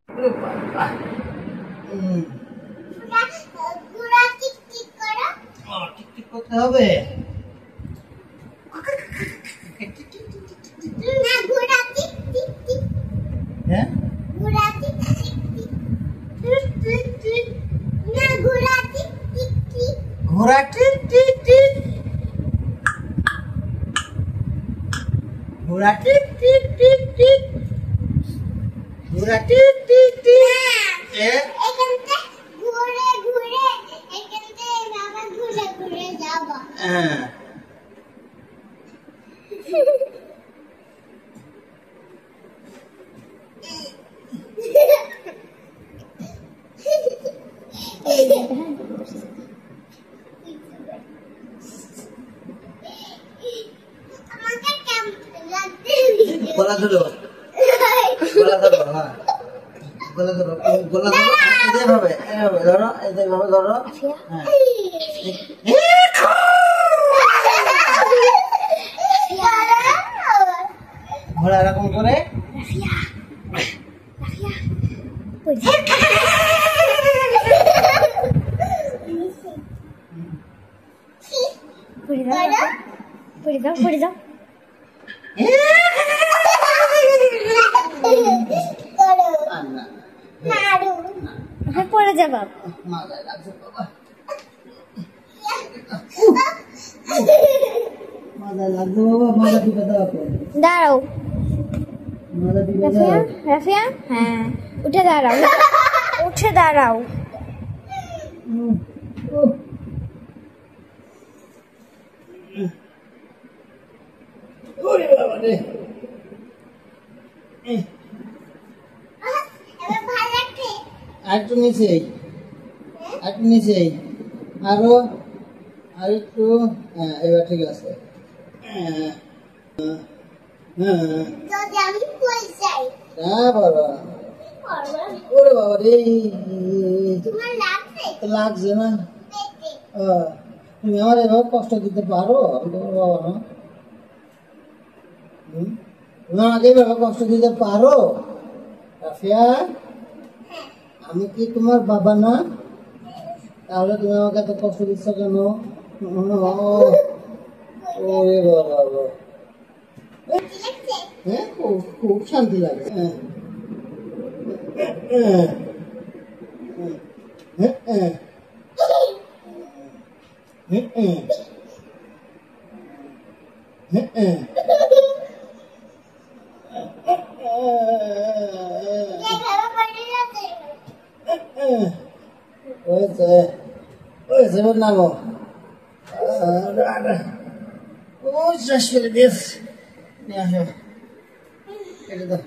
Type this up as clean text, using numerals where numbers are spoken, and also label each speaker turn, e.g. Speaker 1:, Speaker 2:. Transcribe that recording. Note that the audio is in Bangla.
Speaker 1: ঠিক ঠিক করতে হবে। হ্যাঁ ঘোড়া টিক টিক টিক, ঘোড়া টিক টিক টিক টিক, ঘোড়া টিক টিক টিক। হ্যাঁ গলা ধরো, গলা ধরো, হ্যাঁ গলা ধরো, গলা ধরো, এভাবে এভাবে ধরো, এভাবে ধরো। হ্যাঁ ঘোড়া এরকম করে
Speaker 2: পড়ে যাও পড়ে যাবা
Speaker 1: মাথায় লাগছে বাবা, মাথা টিপে দাও।
Speaker 2: দাঁড়াও
Speaker 1: মাথা টিপে দাও।
Speaker 2: রাফিয়া, হ্যাঁ উঠে দাঁড়াও, উঠে দাঁড়াও।
Speaker 1: ওরে বাবা রে, আরেকটু নিচে, আরেকটু নিচে, আরো আরেকটু। হ্যাঁ এবার ঠিক আছে। বাবা ওরে বাবা রে, লাগছে না? তুমি আমার এভাবে কষ্ট দিতে পারো? আমি তোমার বাবা না? তুমি আমাকে এভাবে কষ্ট দিতে পারো? রাফিয়া, আমি কি তোমার বাবা না? তাহলে তুমি আমাকে এত কষ্ট দিচ্ছ কেন? ওরে বাবা, হ্যাঁ খুব শান্তি লাগে। নামো ও শেষ করে দিস, নিয়ে আসো এটা তো।